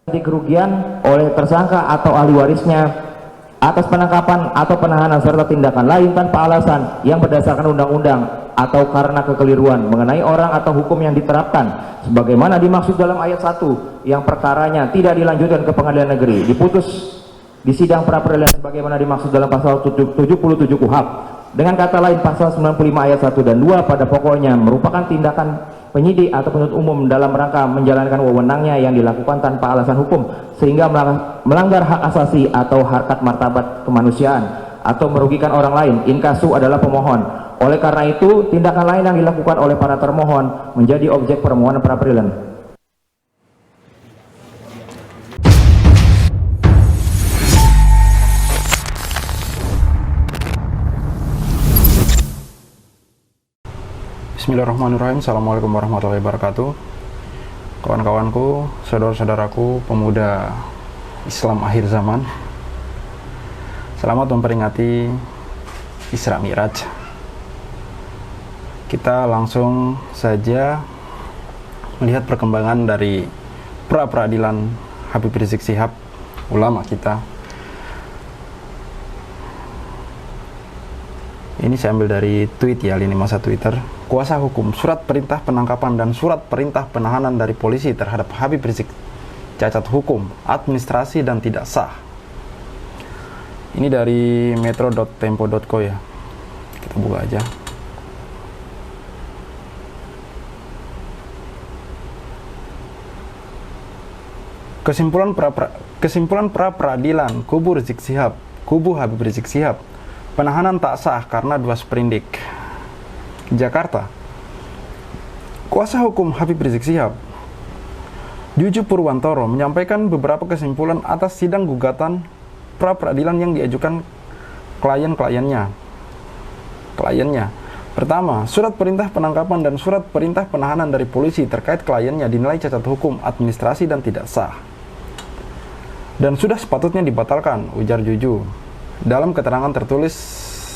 kerugian oleh tersangka atau ahli warisnya atas penangkapan atau penahanan serta tindakan lain tanpa alasan yang berdasarkan undang-undang atau karena kekeliruan mengenai orang atau hukum yang diterapkan sebagaimana dimaksud dalam ayat 1 yang perkaranya tidak dilanjutkan ke pengadilan negeri diputus di sidang pra peradilan sebagaimana dimaksud dalam pasal 77 KUHP. Dengan kata lain, pasal 95 ayat 1 dan 2 pada pokoknya merupakan tindakan penyidik atau penuntut umum dalam rangka menjalankan wewenangnya yang dilakukan tanpa alasan hukum sehingga melanggar hak asasi atau harkat martabat kemanusiaan atau merugikan orang lain. Inkasu adalah pemohon. Oleh karena itu, tindakan lain yang dilakukan oleh para termohon menjadi objek permohonan pra peradilan. Bismillahirrahmanirrahim. Assalamualaikum warahmatullahi wabarakatuh. Kawan-kawanku, saudara-saudaraku, pemuda Islam akhir zaman, selamat memperingati Isra Mi'raj. Kita langsung saja melihat perkembangan dari pra-peradilan Habib Rizik Syihab, ulama kita. Ini saya ambil dari tweet ya, lini masa Twitter. Kuasa hukum surat perintah penangkapan dan surat perintah penahanan dari polisi terhadap Habib Rizik cacat hukum, administrasi dan tidak sah. Ini dari metro.tempo.co ya. Kita buka aja. Kesimpulan pra peradilan kubu Rizik Syihab, kubu Habib Rizik Syihab. Penahanan tak sah karena 2 sprindik. Jakarta. Kuasa hukum Habib Rizik Syihab, Juju Purwantoro, menyampaikan beberapa kesimpulan atas sidang gugatan pra peradilan yang diajukan kliennya. Pertama, surat perintah penangkapan dan surat perintah penahanan dari polisi terkait kliennya dinilai cacat hukum, administrasi dan tidak sah, dan sudah sepatutnya dibatalkan, ujar Juju dalam keterangan tertulis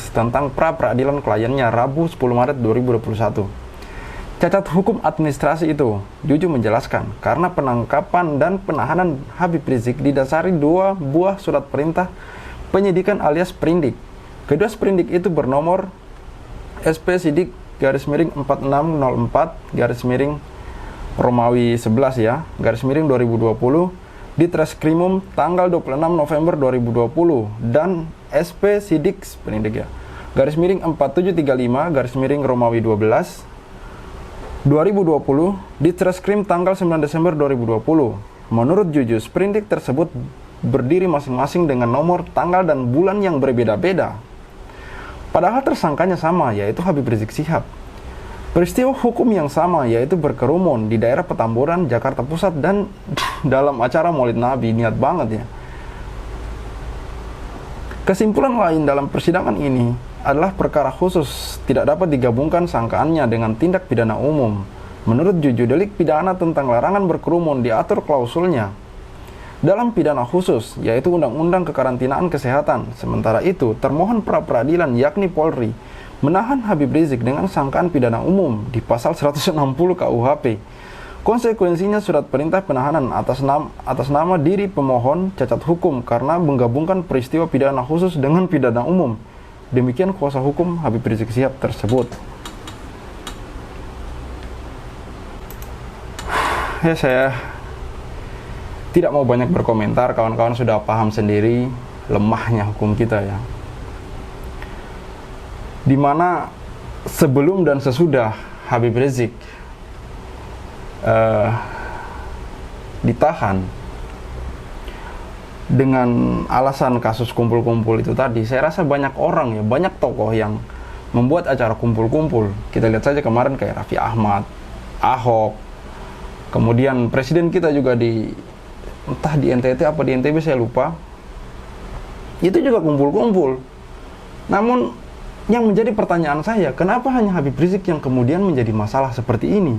tentang pra peradilan kliennya Rabu 10 Maret 2021. Cacat hukum administrasi itu, Juju menjelaskan, karena penangkapan dan penahanan Habib Rizik didasari 2 buah surat perintah penyidikan alias sprindik. Kedua sprindik itu bernomor SP Sidik _4604 Romawi 11 ya, _2020 di Treskrimum tanggal 26 November 2020 dan SP Sidik sprindik ya, _4735 Romawi 12 2020 di Treskrim tanggal 9 Desember 2020. Menurut Juju, sprindik tersebut berdiri masing-masing dengan nomor, tanggal dan bulan yang berbeda-beda. Padahal tersangkanya sama, yaitu Habib Rizik Syihab. Peristiwa hukum yang sama, yaitu berkerumun di daerah Petamburan, Jakarta Pusat dan dalam acara Maulid Nabi. Niat banget ya. Kesimpulan lain dalam persidangan ini adalah perkara khusus tidak dapat digabungkan sangkaannya dengan tindak pidana umum. Menurut Juju, delik pidana tentang larangan berkerumun diatur klausulnya dalam pidana khusus, yaitu Undang-Undang Kekarantinaan Kesehatan. Sementara itu, termohon pra peradilan yakni Polri menahan Habib Rizik dengan sangkaan pidana umum di pasal 160 KUHP. Konsekuensinya surat perintah penahanan atas nama diri pemohon cacat hukum karena menggabungkan peristiwa pidana khusus dengan pidana umum. Demikian kuasa hukum Habib Rizik Syihab tersebut. Ya, saya tidak mau banyak berkomentar, kawan-kawan sudah paham sendiri lemahnya hukum kita ya. Dimana sebelum dan sesudah Habib Rizik ditahan dengan alasan kasus kumpul-kumpul itu tadi, saya rasa banyak orang ya, banyak tokoh yang membuat acara kumpul-kumpul. Kita lihat saja kemarin kayak Raffi Ahmad, Ahok, kemudian presiden kita juga entah di NTT apa di NTB saya lupa, itu juga kumpul-kumpul. Namun yang menjadi pertanyaan saya, kenapa hanya Habib Rizik yang kemudian menjadi masalah seperti ini?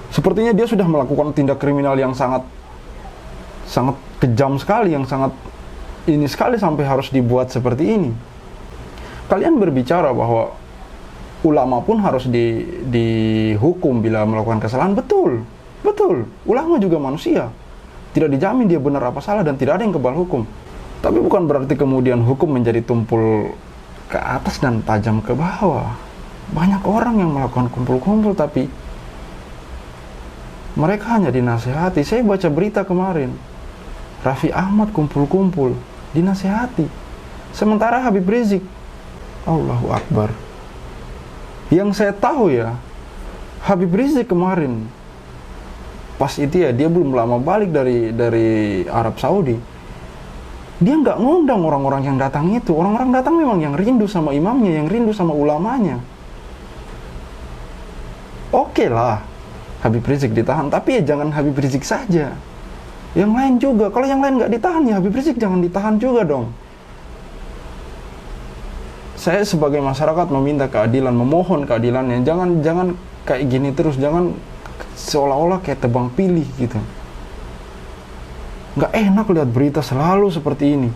Sepertinya dia sudah melakukan tindak kriminal yang sangat kejam sekali, yang sangat ini sekali sampai harus dibuat seperti ini. Kalian berbicara bahwa ulama pun harus dihukum bila melakukan kesalahan, betul. Betul, ulama juga manusia. Tidak dijamin dia benar apa salah dan tidak ada yang kebal hukum. Tapi bukan berarti kemudian hukum menjadi tumpul ke atas dan tajam ke bawah. Banyak orang yang melakukan kumpul-kumpul tapi mereka hanya dinasehati. Saya baca berita kemarin, Raffi Ahmad kumpul-kumpul, dinasehati. Sementara Habib Rizik, Allahu Akbar. Yang saya tahu ya, Habib Rizik kemarin, pas itu ya, dia belum lama balik dari Arab Saudi. Dia nggak ngundang orang-orang yang datang itu. Orang-orang datang memang yang rindu sama imamnya, yang rindu sama ulamanya. Oke lah, Habib Rizik ditahan, tapi ya jangan Habib Rizik saja. Yang lain juga. Kalau yang lain nggak ditahan, ya Habib Rizik jangan ditahan juga dong. Saya sebagai masyarakat meminta keadilan, memohon keadilannya. Jangan kayak gini terus, jangan seolah-olah kayak tebang pilih gitu. Nggak enak lihat berita selalu seperti ini.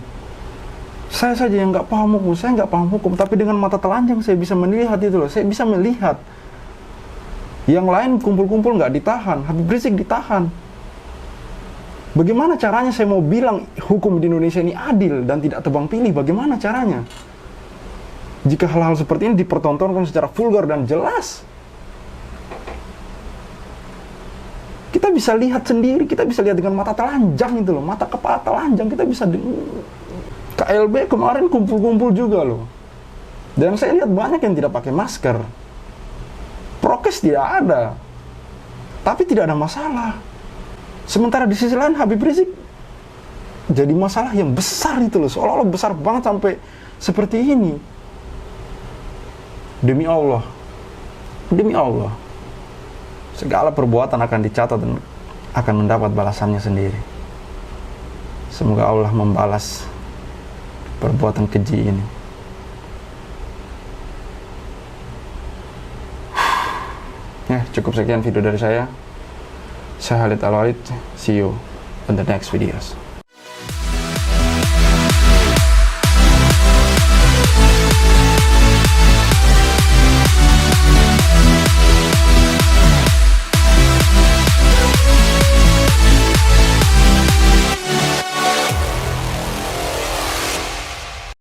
Saya saja yang nggak paham hukum, saya nggak paham hukum, tapi dengan mata telanjang saya bisa melihat itu loh. Saya bisa melihat yang lain kumpul-kumpul nggak ditahan, Habib Rizik ditahan. Bagaimana caranya saya mau bilang hukum di Indonesia ini adil dan tidak tebang pilih? Bagaimana caranya? Jika hal-hal seperti ini dipertontonkan secara vulgar dan jelas, kita bisa lihat sendiri, kita bisa lihat dengan mata telanjang itu loh, mata kepala telanjang, kita bisa KLB kemarin kumpul-kumpul juga loh. Dan saya lihat banyak yang tidak pakai masker. Prokes tidak ada, tapi tidak ada masalah. Sementara di sisi lain Habib Rizik jadi masalah yang besar itu loh, seolah-olah besar banget sampai seperti ini. Demi Allah, segala perbuatan akan dicatat dan akan mendapat balasannya sendiri. Semoga Allah membalas perbuatan keji ini. Ya, cukup sekian video dari saya. Saya Khalid Al-Walid. See you in the next videos.